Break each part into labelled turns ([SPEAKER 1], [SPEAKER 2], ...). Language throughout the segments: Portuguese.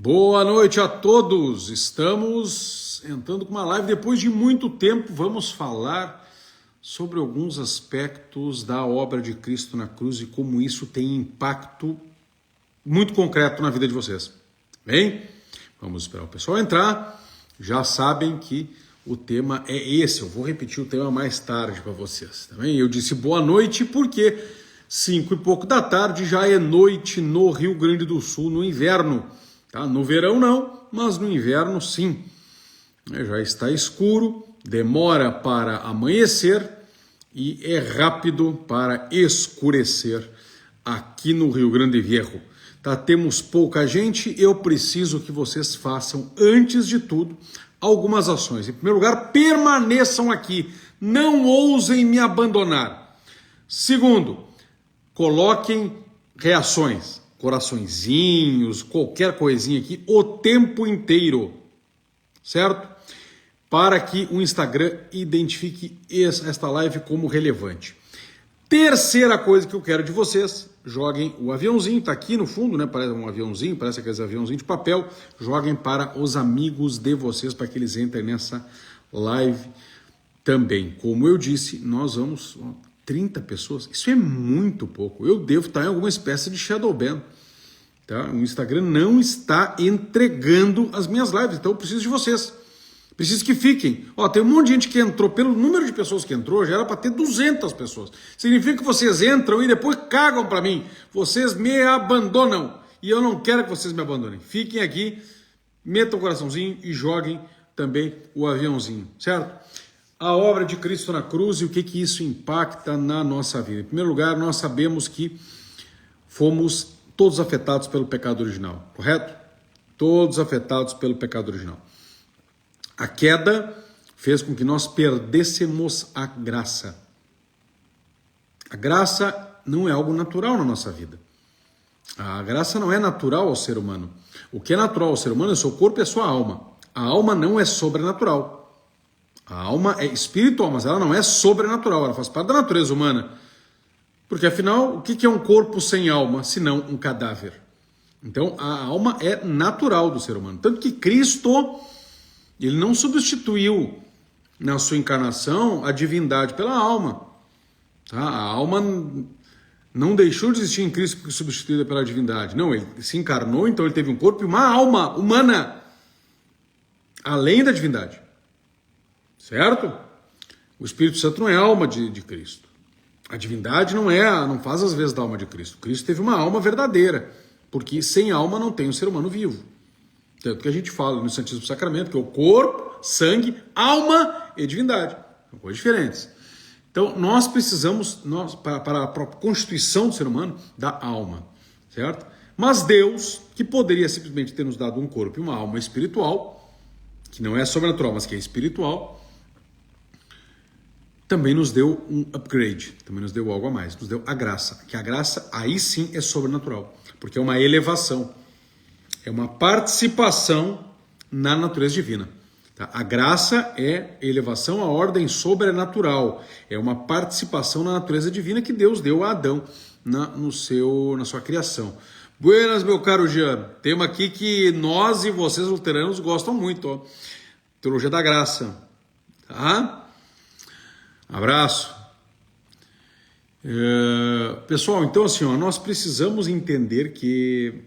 [SPEAKER 1] Boa noite a todos, estamos entrando com uma live depois de muito tempo. Vamos falar sobre alguns aspectos da obra de Cristo na cruz e como isso tem impacto muito concreto na vida de vocês. Bem, vamos esperar o pessoal entrar. Já sabem que o tema é esse, eu vou repetir o tema mais tarde para vocês. Tá bem? Eu disse boa noite porque 5 e pouco da tarde já é noite no Rio Grande do Sul, no inverno. Tá? No verão não, mas no inverno sim. Já está escuro, demora para amanhecer e é rápido para escurecer aqui no Rio Grande Viejo. Tá? Temos pouca gente, eu preciso que vocês façam, antes de tudo, algumas ações. Em primeiro lugar, permaneçam aqui, não ousem me abandonar. Segundo, coloquem reações. Coraçõezinhos, qualquer coisinha aqui, o tempo inteiro, certo? Para que o Instagram identifique esta live como relevante. Terceira coisa que eu quero de vocês, joguem o aviãozinho, tá aqui no fundo, né? Parece um aviãozinho, parece aqueles aviãozinhos de papel, joguem para os amigos de vocês, para que eles entrem nessa live também. Como eu disse, nós vamos... 30 pessoas, isso é muito pouco. Eu devo estar em alguma espécie de shadow ban. Tá? O Instagram não está entregando as minhas lives, então eu preciso de vocês. Preciso que fiquem. Ó, tem um monte de gente que entrou, pelo número de pessoas que entrou, já era para ter 200 pessoas. Significa que vocês entram e depois cagam para mim. Vocês me abandonam. E eu não quero que vocês me abandonem. Fiquem aqui, metam o coraçãozinho e joguem também o aviãozinho, certo? A obra de Cristo na cruz e o que isso impacta na nossa vida. Em primeiro lugar, nós sabemos que fomos todos afetados pelo pecado original, correto? Todos afetados pelo pecado original. A queda fez com que nós perdêssemos a graça. A graça não é algo natural na nossa vida. A graça não é natural ao ser humano. O que é natural ao ser humano é o seu corpo e a sua alma. A alma não é sobrenatural. A alma é espiritual, mas ela não é sobrenatural, ela faz parte da natureza humana. Porque afinal, o que é um corpo sem alma, senão um cadáver? Então, a alma é natural do ser humano. Tanto que Cristo, ele não substituiu na sua encarnação a divindade pela alma. Tá? A alma não deixou de existir em Cristo porque substituída pela divindade. Não, ele se encarnou, então ele teve um corpo e uma alma humana, além da divindade. Certo? O Espírito Santo não é a alma de Cristo. A divindade não faz as vezes da alma de Cristo. Cristo teve uma alma verdadeira, porque sem alma não tem um ser humano vivo. Tanto que a gente fala no Santíssimo Sacramento que é o corpo, sangue, alma e divindade. São coisas diferentes. Então nós precisamos, para a própria constituição do ser humano, da alma. Certo? Mas Deus, que poderia simplesmente ter nos dado um corpo e uma alma espiritual, que não é sobrenatural, mas que é espiritual, também nos deu um upgrade, também nos deu algo a mais, nos deu a graça, que a graça aí sim é sobrenatural, porque é uma elevação, é uma participação na natureza divina. Tá? A graça é elevação à ordem sobrenatural, é uma participação na natureza divina que Deus deu a Adão na sua criação. Buenas, meu caro Jean, tema aqui que nós e vocês luteranos gostam muito, ó. Teologia da graça, tá? Abraço. Pessoal, então assim, ó, nós precisamos entender que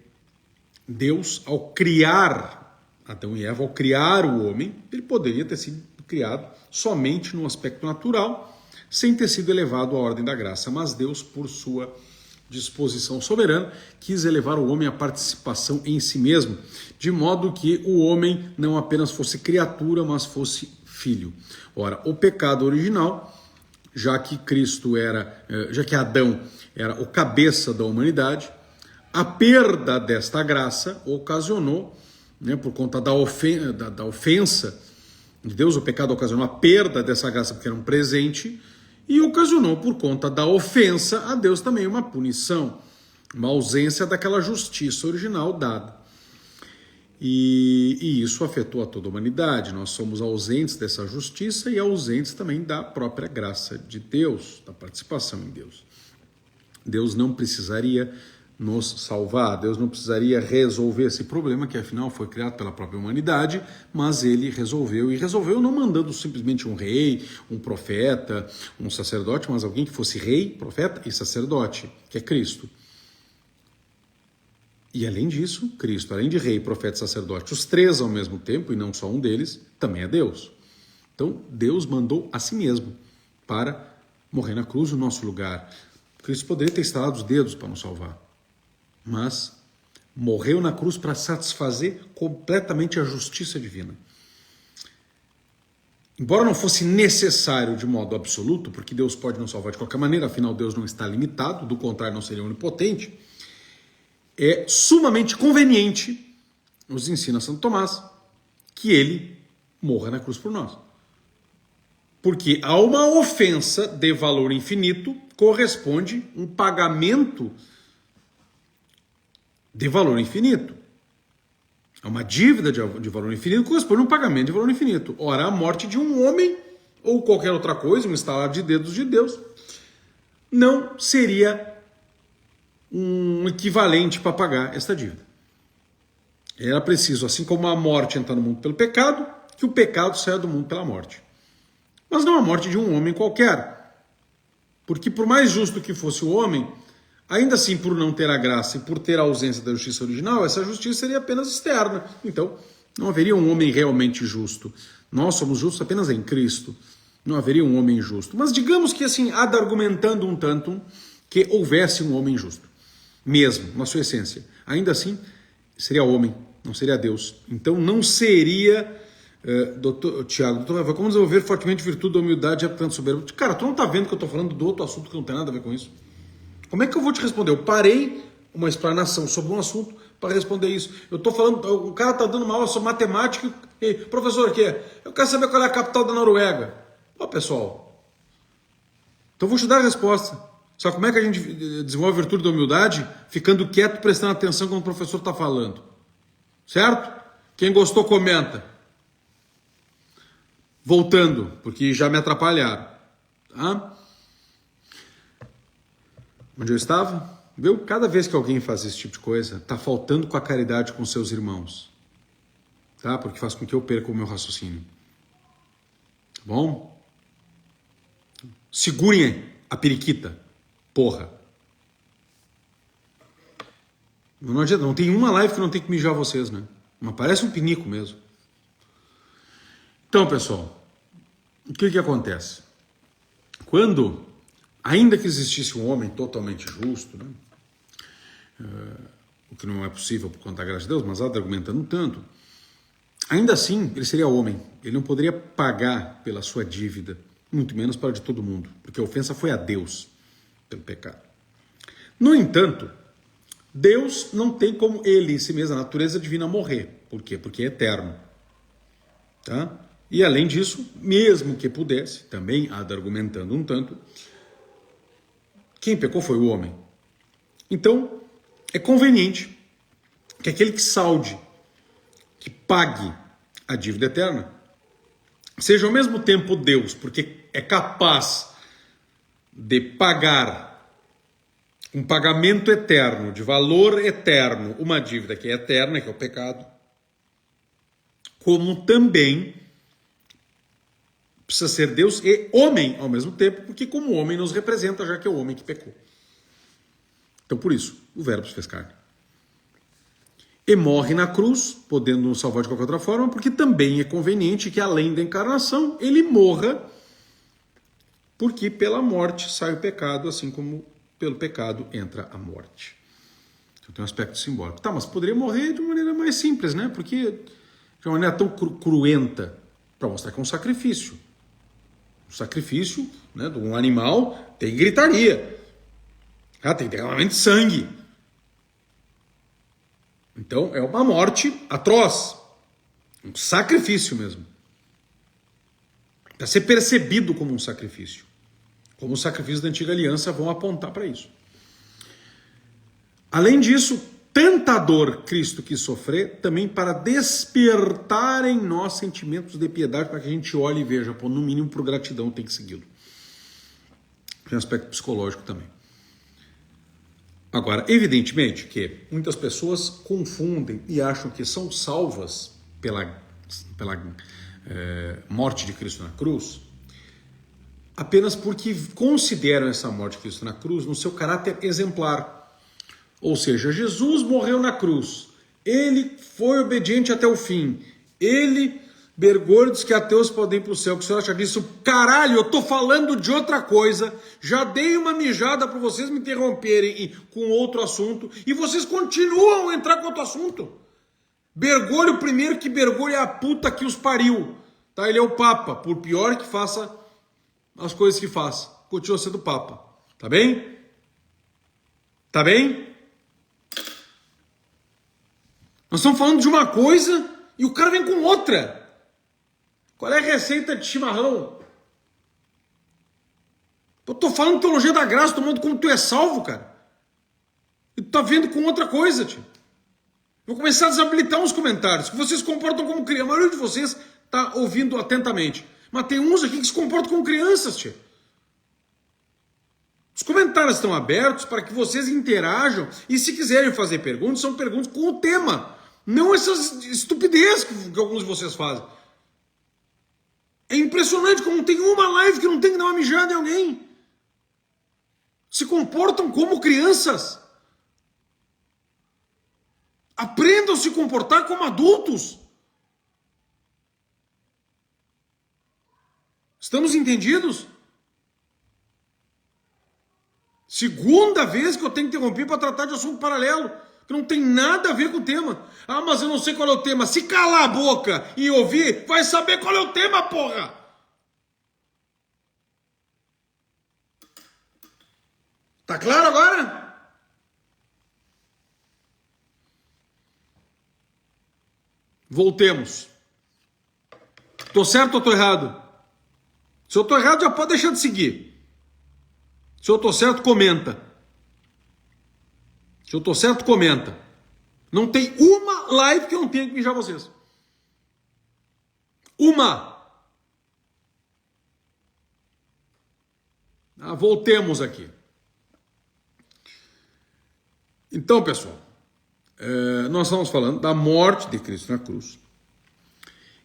[SPEAKER 1] Deus, ao criar Adão e Eva, ao criar o homem, ele poderia ter sido criado somente no aspecto natural, sem ter sido elevado à ordem da graça. Mas Deus, por sua disposição soberana, quis elevar o homem à participação em si mesmo, de modo que o homem não apenas fosse criatura, mas fosse filho. Ora, o pecado original, já que Adão era o cabeça da humanidade, a perda desta graça ocasionou, né, por conta da ofensa de Deus, o pecado ocasionou a perda dessa graça porque era um presente, e ocasionou por conta da ofensa a Deus também uma punição, uma ausência daquela justiça original dada. E isso afetou a toda a humanidade. Nós somos ausentes dessa justiça e ausentes também da própria graça de Deus, da participação em Deus. Deus não precisaria nos salvar. Deus não precisaria resolver esse problema, que afinal foi criado pela própria humanidade, mas ele resolveu, e resolveu não mandando simplesmente um rei, um profeta, um sacerdote, mas alguém que fosse rei, profeta e sacerdote, que é Cristo. E além disso, Cristo, além de rei, profeta e sacerdote, os três ao mesmo tempo, e não só um deles, também é Deus. Então, Deus mandou a si mesmo para morrer na cruz no nosso lugar. Cristo poderia ter estalado os dedos para nos salvar, mas morreu na cruz para satisfazer completamente a justiça divina. Embora não fosse necessário de modo absoluto, porque Deus pode nos salvar de qualquer maneira, afinal Deus não está limitado, do contrário não seria onipotente, é sumamente conveniente, nos ensina Santo Tomás, que ele morra na cruz por nós. Porque a uma ofensa de valor infinito corresponde um pagamento de valor infinito. A uma dívida de valor infinito corresponde a um pagamento de valor infinito. Ora, a morte de um homem ou qualquer outra coisa, um estalar de dedos de Deus, não seria um equivalente para pagar esta dívida. Era preciso, assim como a morte entrar no mundo pelo pecado, que o pecado saia do mundo pela morte. Mas não a morte de um homem qualquer. Porque por mais justo que fosse o homem, ainda assim por não ter a graça e por ter a ausência da justiça original, essa justiça seria apenas externa. Então, não haveria um homem realmente justo. Nós somos justos apenas em Cristo. Não haveria um homem justo. Mas digamos que assim, argumentando um tanto, que houvesse um homem justo. Mesmo, na sua essência. Ainda assim, seria homem, não seria Deus. Então não seria, doutor Tiago, como desenvolver fortemente virtude da humildade e tanto soberbo? Cara, tu não tá vendo que eu tô falando do outro assunto que não tem nada a ver com isso? Como é que eu vou te responder? Eu parei uma explanação sobre um assunto para responder isso. Eu tô falando, o cara tá dando uma aula sobre matemática e, professor, o quê? Eu quero saber qual é a capital da Noruega. Ó, pessoal, então eu vou te dar a resposta. Sabe como é que a gente desenvolve a virtude da humildade? Ficando quieto, prestando atenção quando o professor está falando. Certo? Quem gostou, comenta. Voltando, porque já me atrapalharam. Tá? Onde eu estava? Viu? Cada vez que alguém faz esse tipo de coisa, está faltando com a caridade com seus irmãos. Tá? Porque faz com que eu perca o meu raciocínio. Tá bom? Segurem a periquita. Porra. Não adianta, não tem uma live que não tem que mijar vocês, né? Mas parece um pinico mesmo. Então, pessoal, o que acontece? Quando, ainda que existisse um homem totalmente justo, né? O que não é possível por conta da graça de Deus, mas argumentando tanto, ainda assim ele seria homem. Ele não poderia pagar pela sua dívida, muito menos para a de todo mundo, porque a ofensa foi a Deus pelo pecado. No entanto, Deus não tem como ele em si mesmo, a natureza divina, morrer. Por quê? Porque é eterno. Tá? E além disso, mesmo que pudesse, também argumentando um tanto, quem pecou foi o homem. Então, é conveniente que aquele que salde, que pague a dívida eterna, seja ao mesmo tempo Deus, porque é capaz de pagar um pagamento eterno, de valor eterno, uma dívida que é eterna, que é o pecado, como também precisa ser Deus e homem ao mesmo tempo, porque como homem nos representa, já que é o homem que pecou. Então por isso, o verbo se fez carne. E morre na cruz, podendo nos salvar de qualquer outra forma, porque também é conveniente que além da encarnação, ele morra, porque pela morte sai o pecado, assim como pelo pecado entra a morte. Então tem um aspecto simbólico. Tá, mas poderia morrer de uma maneira mais simples, né? Porque de uma maneira tão cruenta, para mostrar que é um sacrifício. O sacrifício, né, de um animal tem gritaria. Tem derramamento de sangue. Então é uma morte atroz. Um sacrifício mesmo. Para ser percebido como um sacrifício. Como os sacrifícios da antiga aliança vão apontar para isso. Além disso, tanta dor Cristo quis sofrer, também para despertar em nós sentimentos de piedade, para que a gente olhe e veja, no mínimo por gratidão tem que segui-lo. Tem um aspecto psicológico também. Agora, evidentemente que muitas pessoas confundem e acham que são salvas pela morte de Cristo na cruz apenas porque consideram essa morte de Cristo na cruz no seu caráter exemplar. Ou seja, Jesus morreu na cruz, ele foi obediente até o fim, ele bergou, diz que ateus podem ir para o céu, que o senhor acha disso? Caralho, eu tô falando de outra coisa, já dei uma mijada para vocês me interromperem com outro assunto, e vocês continuam a entrar com outro assunto. Bergoglio, primeiro que Bergoglio é a puta que os pariu, tá? Ele é o Papa, por pior que faça as coisas que faz, continua sendo Papa, tá bem? Tá bem? Nós estamos falando de uma coisa e o cara vem com outra. Qual é a receita de chimarrão? Eu tô falando de teologia da graça, tô falando como tu é salvo, cara. E tu tá vendo com outra coisa, tio. Vou começar a desabilitar uns comentários, que vocês se comportam como crianças. A maioria de vocês tá ouvindo atentamente. Mas tem uns aqui que se comportam como crianças, tio. Os comentários estão abertos para que vocês interajam. E se quiserem fazer perguntas, são perguntas com o tema. Não essas estupidez que alguns de vocês fazem. É impressionante como tem uma live que não tem que dar uma mijada em alguém. Se comportam como crianças. Aprendam a se comportar como adultos. Estamos entendidos? Segunda vez que eu tenho que interromper para tratar de assunto paralelo, que não tem nada a ver com o tema. Ah, mas eu não sei qual é o tema. Se calar a boca e ouvir, vai saber qual é o tema, porra! Tá claro agora? Voltemos. Tô certo ou tô errado? Se eu tô errado, já pode deixar de seguir. Se eu tô certo, comenta. Se eu tô certo, comenta. Não tem uma live que eu não tenha que mijar vocês. Uma. Voltemos aqui. Então, pessoal, nós estamos falando da morte de Cristo na cruz.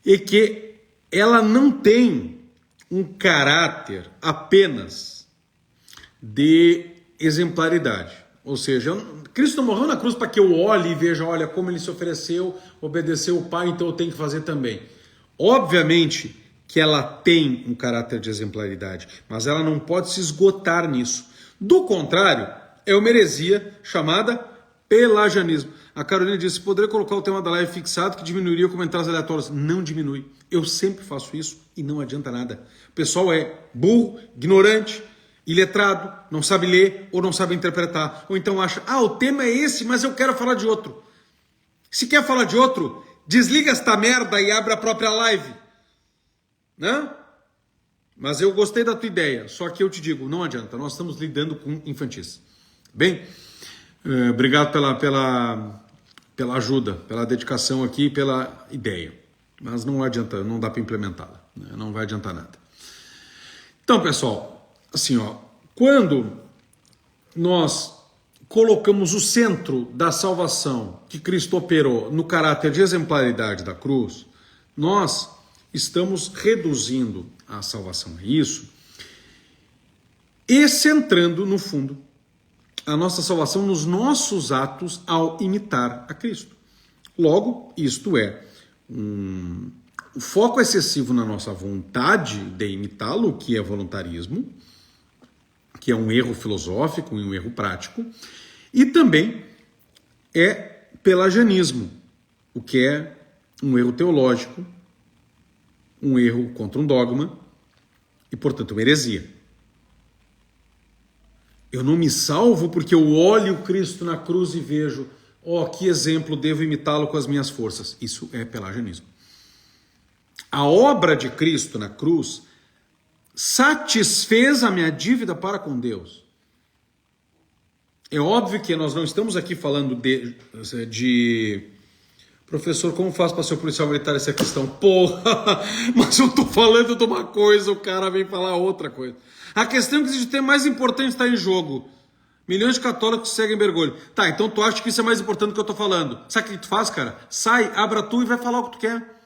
[SPEAKER 1] E que ela não tem um caráter apenas de exemplaridade. Ou seja, Cristo não morreu na cruz para que eu olhe e veja, olha, como ele se ofereceu, obedeceu o Pai, então eu tenho que fazer também. Obviamente que ela tem um caráter de exemplaridade, mas ela não pode se esgotar nisso. Do contrário, é uma heresia chamada pelagianismo. A Carolina disse, poderia colocar o tema da live fixado que diminuiria comentários aleatórios. Não diminui. Eu sempre faço isso e não adianta nada. O pessoal é burro, ignorante, iletrado, não sabe ler ou não sabe interpretar. Ou então acha, o tema é esse, mas eu quero falar de outro. Se quer falar de outro, desliga esta merda e abre a própria live. Né? Mas eu gostei da tua ideia, só que eu te digo, não adianta, nós estamos lidando com infantis. Bem, obrigado pela ajuda, pela dedicação aqui, pela ideia. Mas não adianta, não dá para implementá-la, né? Não vai adiantar nada. Então, pessoal, assim, quando nós colocamos o centro da salvação que Cristo operou no caráter de exemplaridade da cruz, nós estamos reduzindo a salvação a isso e centrando, no fundo, a nossa salvação nos nossos atos ao imitar a Cristo. Logo, isto é, um foco excessivo na nossa vontade de imitá-lo, que é voluntarismo, que é um erro filosófico e um erro prático, e também é pelagianismo, o que é um erro teológico, um erro contra um dogma e, portanto, uma heresia. Eu não me salvo porque eu olho Cristo na cruz e vejo, que exemplo, devo imitá-lo com as minhas forças. Isso é pelagianismo. A obra de Cristo na cruz satisfez a minha dívida para com Deus. É óbvio que nós não estamos aqui falando de professor, como faz para ser policial militar essa questão? Porra, mas eu tô falando de uma coisa, o cara vem falar outra coisa. A questão é que o tema mais importante está em jogo. Milhões de católicos seguem Bergoglio. Tá, então tu acha que isso é mais importante do que eu tô falando. Sabe o que tu faz, cara? Sai, abra tu e vai falar o que tu quer.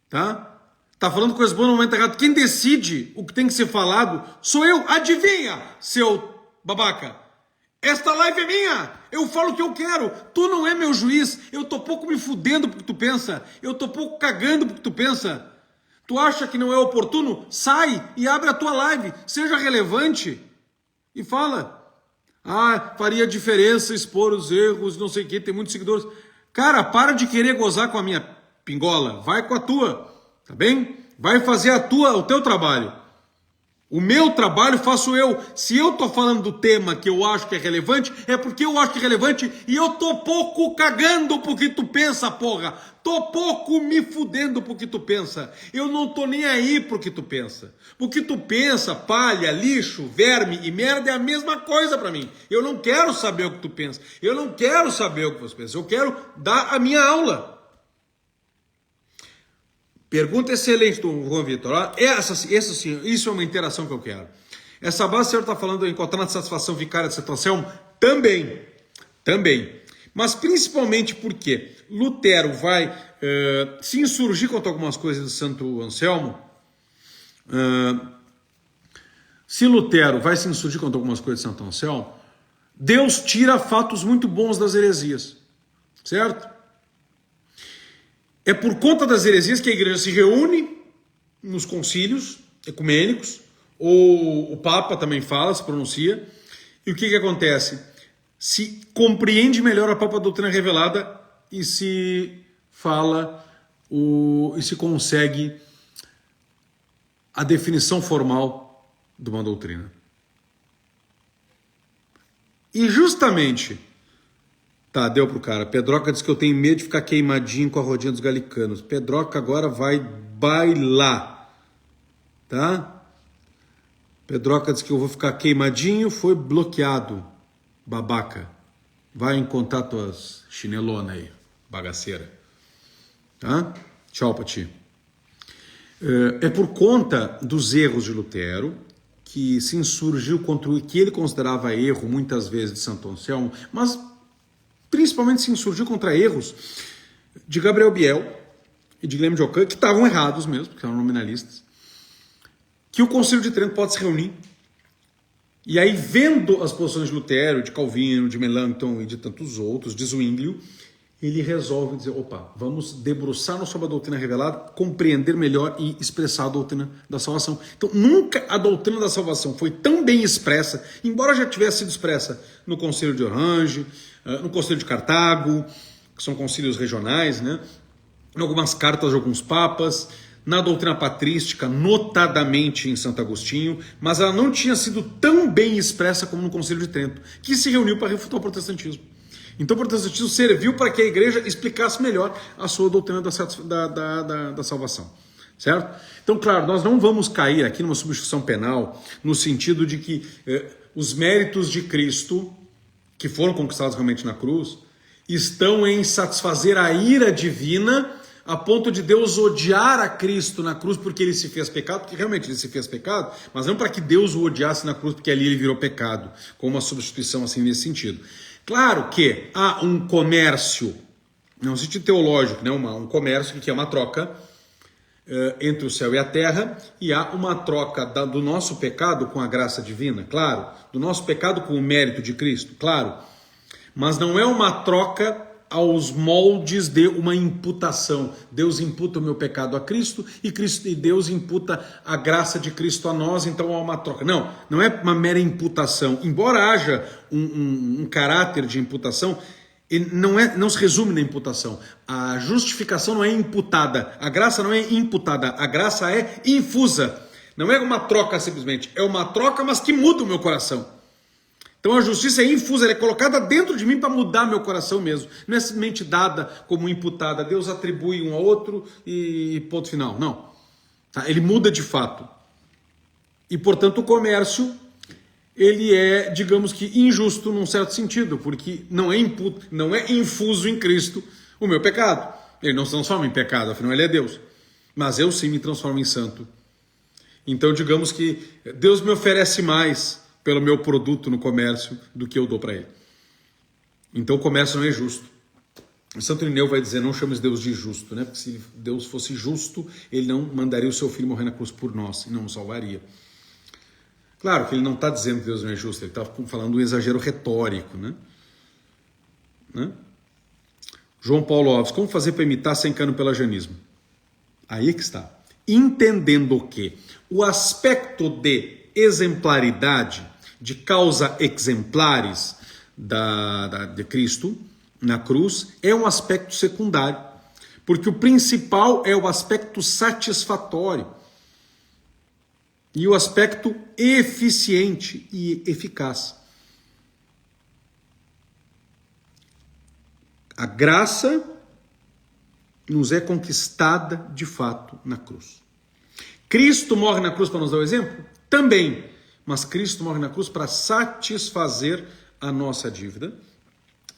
[SPEAKER 1] Tá? Tá falando coisas boas no momento errado. Quem decide o que tem que ser falado sou eu. Adivinha, seu babaca? Esta live é minha. Eu falo o que eu quero. Tu não é meu juiz. Eu tô pouco me fudendo porque tu pensa. Eu tô pouco cagando porque tu pensa. Tu acha que não é oportuno? Sai e abre a tua live. Seja relevante e fala. Ah, faria diferença expor os erros, não sei o que, tem muitos seguidores. Cara, para de querer gozar com a minha pingola. Vai com a tua, tá bem? Vai fazer o teu trabalho. O meu trabalho faço eu. Se eu tô falando do tema que eu acho que é relevante, é porque eu acho que é relevante e eu tô pouco cagando porque tu pensa, porra. Tô pouco me fudendo porque tu pensa. Eu não tô nem aí porque tu pensa. Porque tu pensa, palha, lixo, verme e merda é a mesma coisa pra mim. Eu não quero saber o que tu pensa. Eu não quero saber o que você pensa. Eu quero dar a minha aula. Pergunta excelente do Juan Vitor. Isso é uma interação que eu quero. Essa base, o senhor está falando em encontrar satisfação vicária de Santo Anselmo? Também. Mas principalmente porque Lutero vai se insurgir contra algumas coisas de Santo Anselmo. Se Lutero vai se insurgir contra algumas coisas de Santo Anselmo, Deus tira fatos muito bons das heresias. Certo? É por conta das heresias que a igreja se reúne nos concílios ecumênicos, ou o Papa também fala, se pronuncia, e o que acontece? Se compreende melhor a própria doutrina revelada e se fala, e se consegue a definição formal de uma doutrina. E justamente... Tá, deu pro cara. Pedroca diz que eu tenho medo de ficar queimadinho com a rodinha dos galicanos. Pedroca agora vai bailar. Tá? Pedroca diz que eu vou ficar queimadinho, foi bloqueado. Babaca. Vai encontrar tuas chinelonas aí, bagaceira. Tá? Tchau pra ti. É por conta dos erros de Lutero que se insurgiu contra o que ele considerava erro, muitas vezes, de Santo Anselmo, mas... principalmente se insurgiu contra erros de Gabriel Biel e de Guilherme de Ockham, que estavam errados mesmo, porque eram nominalistas, que o Concílio de Trento pode se reunir, e aí vendo as posições de Lutero, de Calvino, de Melanchthon e de tantos outros, de Zwinglio, ele resolve dizer, opa, vamos debruçar-nos sobre a doutrina revelada, compreender melhor e expressar a doutrina da salvação. Então, nunca a doutrina da salvação foi tão bem expressa, embora já tivesse sido expressa no Concílio de Orange, no Concílio de Cartago, que são concílios regionais, né? Em algumas cartas de alguns papas, na doutrina patrística, notadamente em Santo Agostinho, mas ela não tinha sido tão bem expressa como no Concílio de Trento, que se reuniu para refutar o protestantismo. Então o protestantismo serviu para que a igreja explicasse melhor a sua doutrina da salvação. Certo? Então, claro, nós não vamos cair aqui numa substituição penal, no sentido de que os méritos de Cristo, que foram conquistados realmente na cruz, estão em satisfazer a ira divina a ponto de Deus odiar a Cristo na cruz porque ele se fez pecado, porque realmente ele se fez pecado, mas não para que Deus o odiasse na cruz porque ali ele virou pecado, com uma substituição assim nesse sentido. Claro que há um comércio, não no sentido teológico, né? Um comércio que é uma troca entre o céu e a terra, e há uma troca do nosso pecado com a graça divina, claro, do nosso pecado com o mérito de Cristo, claro, mas não é uma troca aos moldes de uma imputação. Deus imputa o meu pecado a Cristo e Deus imputa a graça de Cristo a nós, então há uma troca. Não é uma mera imputação, embora haja um caráter de imputação, não se resume na imputação. A justificação não é imputada, a graça não é imputada, a graça é infusa. Não é uma troca simplesmente, é uma troca, mas que muda o meu coração. Então a justiça é infusa, ela é colocada dentro de mim para mudar meu coração mesmo. Não é simplesmente dada como imputada. Deus atribui um a outro e ponto final. Não. Tá? Ele muda de fato. E portanto o comércio, ele é, digamos que, injusto num certo sentido, porque não é infuso em Cristo o meu pecado. Ele não se transforma em pecado, afinal ele é Deus. Mas eu sim me transformo em santo. Então digamos que Deus me oferece mais pelo meu produto no comércio do que eu dou para ele. Então o comércio não é justo. O Santo Irineu vai dizer, não chame Deus de justo, né? Porque se Deus fosse justo, ele não mandaria o seu filho morrer na cruz por nós, e não nos salvaria. Claro que ele não está dizendo que Deus não é justo, ele está falando um exagero retórico, né? João Paulo Alves, como fazer para imitar sem cano pelagianismo? Aí que está. Entendendo que o aspecto de exemplaridade, de causa exemplares de Cristo na cruz, é um aspecto secundário, porque o principal é o aspecto satisfatório e o aspecto eficiente e eficaz. A graça nos é conquistada de fato na cruz. Cristo morre na cruz para nos dar o exemplo? Também. Mas Cristo morre na cruz para satisfazer a nossa dívida.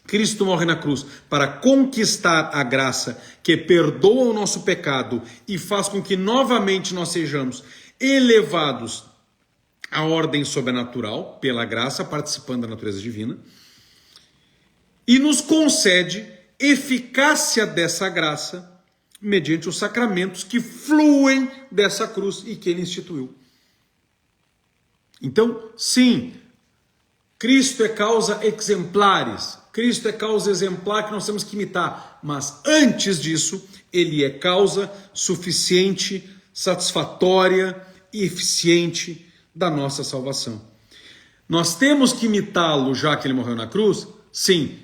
[SPEAKER 1] Cristo morre na cruz para conquistar a graça que perdoa o nosso pecado e faz com que novamente nós sejamos elevados à ordem sobrenatural pela graça, participando da natureza divina. E nos concede eficácia dessa graça mediante os sacramentos que fluem dessa cruz e que ele instituiu. Então, sim, Cristo é causa exemplares, Cristo é causa exemplar que nós temos que imitar, mas antes disso, ele é causa suficiente, satisfatória e eficiente da nossa salvação. Nós temos que imitá-lo já que ele morreu na cruz? Sim,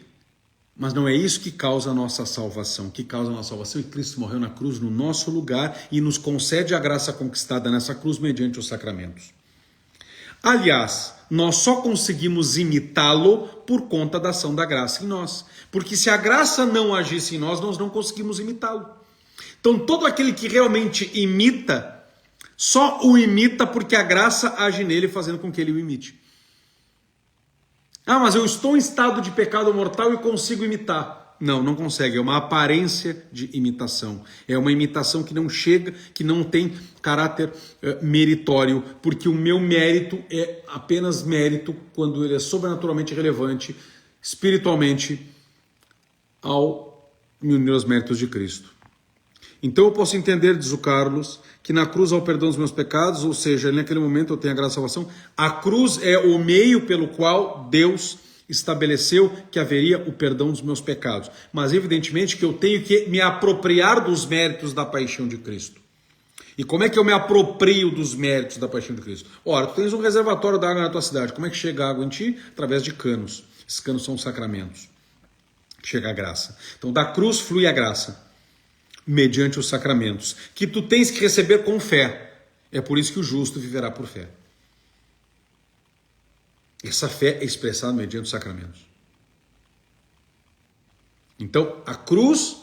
[SPEAKER 1] mas não é isso que causa a nossa salvação. O que causa a nossa salvação é que Cristo morreu na cruz no nosso lugar e nos concede a graça conquistada nessa cruz mediante os sacramentos. Aliás, nós só conseguimos imitá-lo por conta da ação da graça em nós. Porque se a graça não agisse em nós, nós não conseguimos imitá-lo. Então todo aquele que realmente imita, só o imita porque a graça age nele, fazendo com que ele o imite. Ah, mas eu estou em estado de pecado mortal e consigo imitar. Não, não consegue. É uma aparência de imitação. É uma imitação que não chega, que não tem caráter meritório, porque o meu mérito é apenas mérito quando ele é sobrenaturalmente relevante, espiritualmente, ao me unir aos méritos de Cristo. Então eu posso entender, diz o Carlos, que na cruz há o perdão dos meus pecados, ou seja, naquele momento eu tenho a graça da salvação. A cruz é o meio pelo qual Deus estabeleceu que haveria o perdão dos meus pecados. Mas evidentemente que eu tenho que me apropriar dos méritos da paixão de Cristo. E como é que eu me aproprio dos méritos da paixão de Cristo? Ora, tu tens um reservatório da água na tua cidade. Como é que chega a água em ti? Através de canos. Esses canos são sacramentos. Chega a graça. Então da cruz flui a graça, mediante os sacramentos, que tu tens que receber com fé. É por isso que o justo viverá por fé. Essa fé é expressada mediante os sacramentos. Então, a cruz,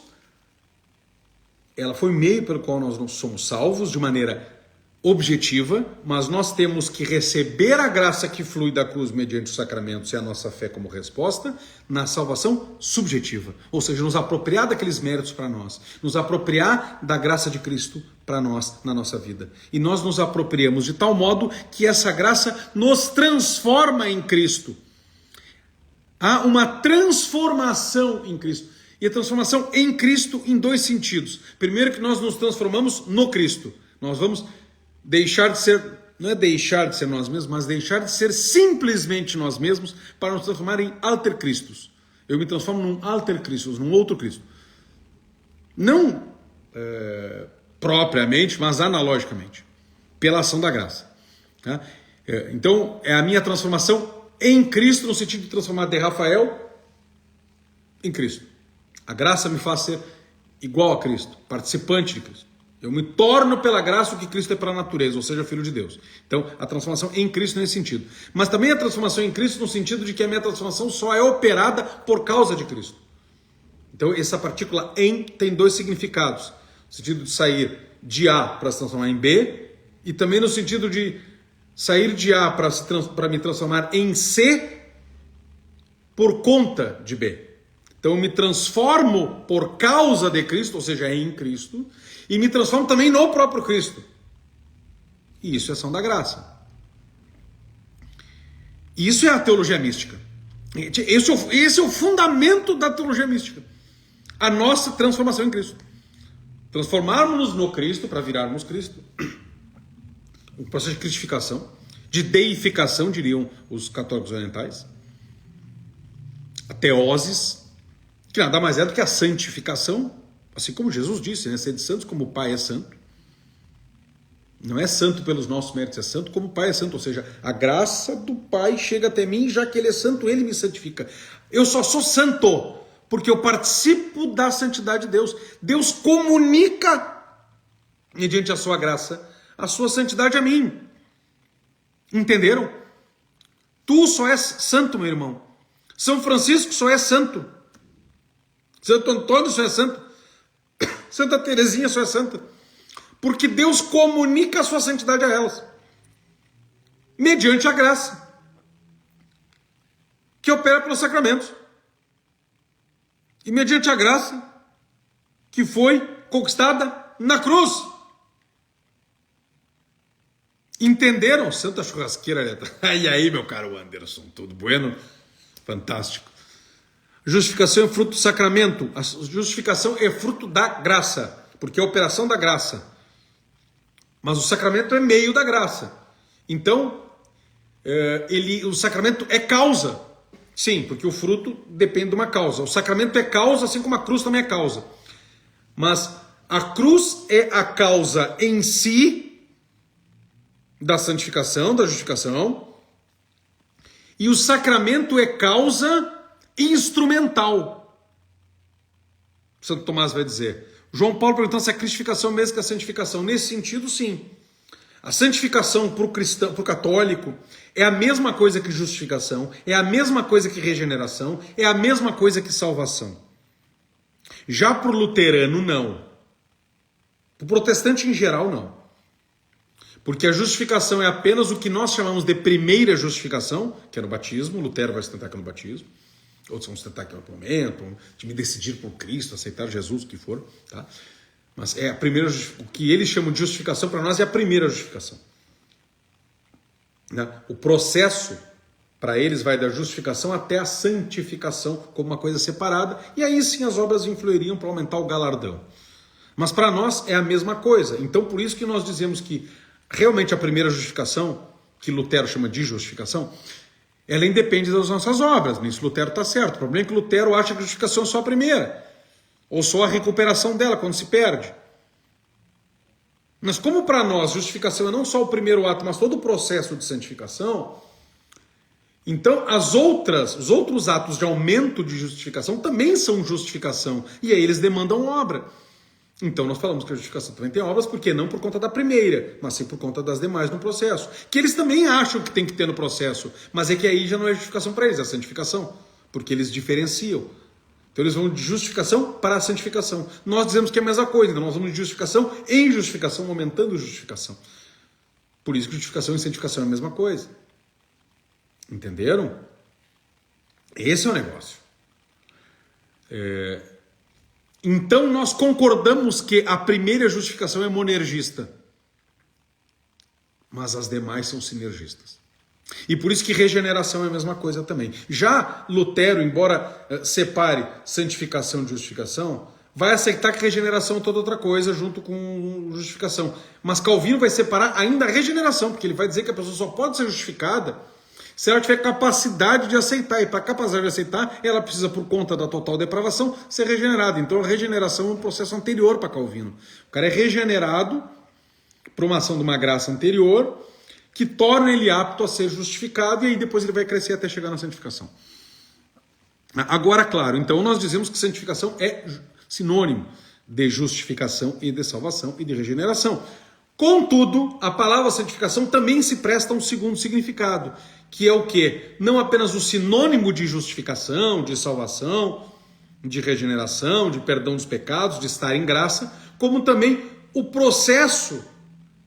[SPEAKER 1] ela foi o meio pelo qual nós não somos salvos de maneira objetiva, mas nós temos que receber a graça que flui da cruz mediante os sacramentos e a nossa fé como resposta na salvação subjetiva, ou seja, nos apropriar daqueles méritos para nós, nos apropriar da graça de Cristo para nós na nossa vida. E nós nos apropriamos de tal modo que essa graça nos transforma em Cristo. Há uma transformação em Cristo. E a transformação em Cristo em dois sentidos. Primeiro, que nós nos transformamos no Cristo. Nós vamos deixar de ser, não é deixar de ser nós mesmos, mas deixar de ser simplesmente nós mesmos para nos transformar em alter Cristos. Eu me transformo num alter Christus, num outro Cristo. Não propriamente, mas analogicamente, pela ação da graça. Tá? Então, é a minha transformação em Cristo, no sentido de transformar de Rafael em Cristo. A graça me faz ser igual a Cristo, participante de Cristo. Eu me torno pela graça o que Cristo é pela natureza, ou seja, filho de Deus. Então, a transformação em Cristo nesse sentido. Mas também a transformação em Cristo no sentido de que a minha transformação só é operada por causa de Cristo. Então, essa partícula em tem dois significados. No sentido de sair de A para se transformar em B, e também no sentido de sair de A para me transformar em C por conta de B. Então, eu me transformo por causa de Cristo, ou seja, em Cristo, e me transformo também no próprio Cristo. E isso é ação da graça. Isso é a teologia mística. Esse é o fundamento da teologia mística. A nossa transformação em Cristo. Transformarmos-nos no Cristo para virarmos Cristo. O processo de cristificação, de deificação, diriam os católicos orientais. A teoses, que nada mais é do que a santificação, assim como Jesus disse, né? Sede santos como o Pai é santo. Não é santo pelos nossos méritos, é santo como o Pai é santo. Ou seja, a graça do Pai chega até mim, já que Ele é santo, Ele me santifica. Eu só sou santo porque eu participo da santidade de Deus. Deus comunica, mediante a sua graça, a sua santidade a mim. Entenderam? Tu só és santo, meu irmão. São Francisco só é santo. Santo Antônio só é santo. Santa Teresinha só é santa. Porque Deus comunica a sua santidade a elas. Mediante a graça. Que opera pelos sacramentos. E mediante a graça que foi conquistada na cruz. Entenderam? Santa churrasqueira. E aí, meu caro Anderson, tudo bueno? Fantástico. Justificação é fruto do sacramento. A justificação é fruto da graça, porque é a operação da graça. Mas o sacramento é meio da graça. Então, o sacramento é causa. Sim, porque o fruto depende de uma causa. O sacramento é causa, assim como a cruz também é causa. Mas a cruz é a causa em si da santificação, da justificação. E o sacramento é causa instrumental. Santo Tomás vai dizer. João Paulo perguntando se a cristificação é mesmo que a santificação. Nesse sentido, sim. A santificação para o cristão, para o católico, é a mesma coisa que justificação, é a mesma coisa que regeneração, é a mesma coisa que salvação. Já para o luterano, não. Para o protestante em geral, não. Porque a justificação é apenas o que nós chamamos de primeira justificação, que é no batismo. Lutero vai sustentar que é no batismo. Outros vão sustentar que é no momento, de me decidir por Cristo, aceitar Jesus, o que for. Tá? Mas é a primeira, o que eles chamam de justificação para nós é a primeira justificação. Né? O processo para eles vai da justificação até a santificação como uma coisa separada. E aí sim as obras influiriam para aumentar o galardão. Mas para nós é a mesma coisa. Então por isso que nós dizemos que realmente a primeira justificação, que Lutero chama de justificação, ela independe das nossas obras. Nisso Lutero está certo. O problema é que Lutero acha que a justificação é só a primeira. Ou só a recuperação dela, quando se perde. Mas como para nós justificação é não só o primeiro ato, mas todo o processo de santificação, então os outros atos de aumento de justificação também são justificação. E aí eles demandam obra. Então nós falamos que a justificação também tem obras, porque não por conta da primeira, mas sim por conta das demais no processo. Que eles também acham que tem que ter no processo, mas é que aí já não é justificação para eles, é santificação. Porque eles diferenciam. Então eles vão de justificação para a santificação. Nós dizemos que é a mesma coisa, então nós vamos de justificação em justificação, aumentando justificação. Por isso que justificação e santificação é a mesma coisa. Entenderam? Esse é o negócio. Então nós concordamos que a primeira justificação é monergista, mas as demais são sinergistas. E por isso que regeneração é a mesma coisa também. Já Lutero, embora separe santificação de justificação, vai aceitar que regeneração é toda outra coisa junto com justificação. Mas Calvino vai separar ainda a regeneração, porque ele vai dizer que a pessoa só pode ser justificada se ela tiver capacidade de aceitar. E para a capacidade de aceitar, ela precisa, por conta da total depravação, ser regenerada. Então a regeneração é um processo anterior para Calvino. O cara é regenerado por uma ação de uma graça anterior, que torna ele apto a ser justificado, e aí depois ele vai crescer até chegar na santificação. Agora, claro, então nós dizemos que santificação é sinônimo de justificação e de salvação e de regeneração. Contudo, a palavra santificação também se presta a um segundo significado, que é o quê? Não apenas o sinônimo de justificação, de salvação, de regeneração, de perdão dos pecados, de estar em graça, como também o processo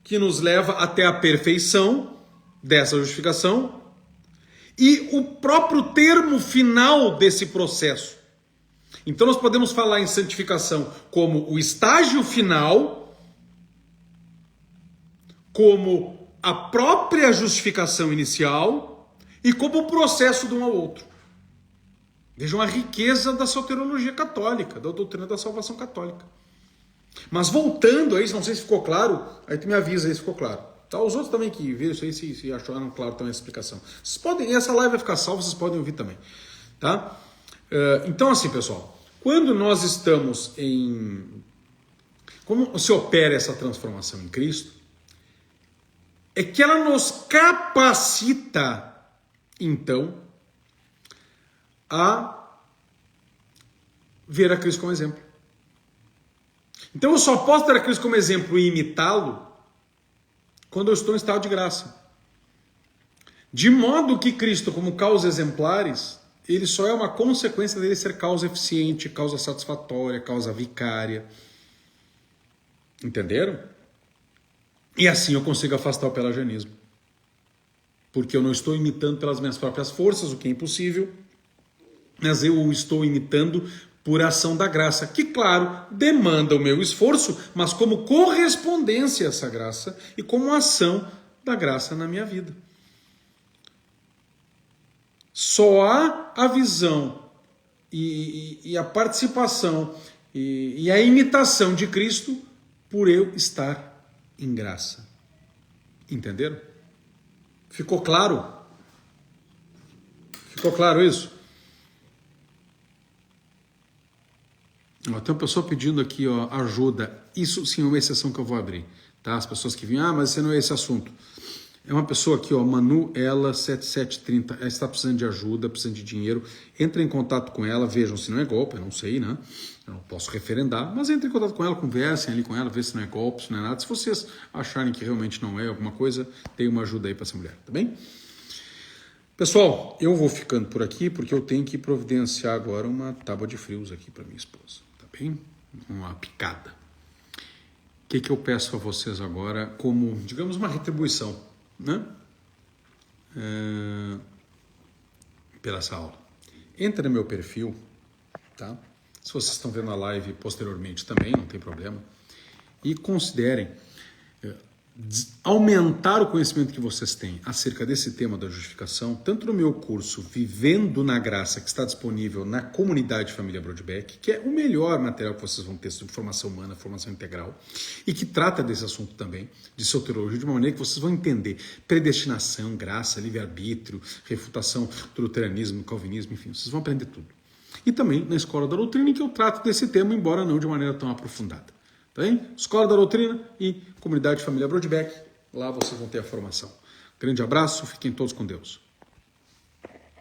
[SPEAKER 1] que nos leva até a perfeição dessa justificação e o próprio termo final desse processo. Então nós podemos falar em santificação como o estágio final, como a própria justificação inicial e como processo de um ao outro. Vejam a riqueza da soteriologia católica, da doutrina da salvação católica. Mas voltando a isso, não sei se ficou claro, aí tu me avisa aí se ficou claro. Tá, os outros também que viram isso aí, se acharam claro também essa explicação. Vocês podem, essa live vai ficar salva, vocês podem ouvir também. Tá? Então assim, pessoal, quando nós estamos em... Como se opera essa transformação em Cristo, é que ela nos capacita, então, a ver a Cristo como exemplo. Então eu só posso ter a Cristo como exemplo e imitá-lo quando eu estou em estado de graça. De modo que Cristo, como causa exemplares, ele só é uma consequência dele ser causa eficiente, causa satisfatória, causa vicária. Entenderam? E assim eu consigo afastar o pelagianismo. Porque eu não estou imitando pelas minhas próprias forças, o que é impossível, mas eu o estou imitando por ação da graça, que, claro, demanda o meu esforço, mas como correspondência a essa graça e como ação da graça na minha vida. Só há a visão e a participação e a imitação de Cristo por eu estar em graça. Entenderam? Ficou claro? Ficou claro isso? Ó, tem uma pessoa pedindo aqui, ó, ajuda. Isso sim é uma exceção que eu vou abrir. Tá? As pessoas que vinham, mas esse não é esse assunto. É uma pessoa aqui, ó, Manu, ela 7730, ela está precisando de ajuda, precisando de dinheiro. Entra em contato com ela, vejam se não é golpe, eu não sei, né? Eu não posso referendar, mas entre em contato com ela, conversem ali com ela, vê se não é golpe, se não é nada. Se vocês acharem que realmente não é alguma coisa, tem uma ajuda aí para essa mulher, tá bem? Pessoal, eu vou ficando por aqui porque eu tenho que providenciar agora uma tábua de frios aqui para minha esposa, tá bem? Uma picada. O que eu peço a vocês agora como, digamos, uma retribuição, né? Pela essa aula. Entra no meu perfil, tá? Se vocês estão vendo a live posteriormente também, não tem problema. E considerem aumentar o conhecimento que vocês têm acerca desse tema da justificação, tanto no meu curso Vivendo na Graça, que está disponível na comunidade Família Brodbeck, que é o melhor material que vocês vão ter sobre formação humana, formação integral, e que trata desse assunto também, de soteriologia, de uma maneira que vocês vão entender predestinação, graça, livre-arbítrio, refutação do luteranismo, do calvinismo, enfim, vocês vão aprender tudo. E também na Escola da Doutrina, em que eu trato desse tema, embora não de maneira tão aprofundada. Tá bem? Escola da Doutrina e Comunidade Família Brodbeck. Lá vocês vão ter a formação. Grande abraço, fiquem todos com Deus.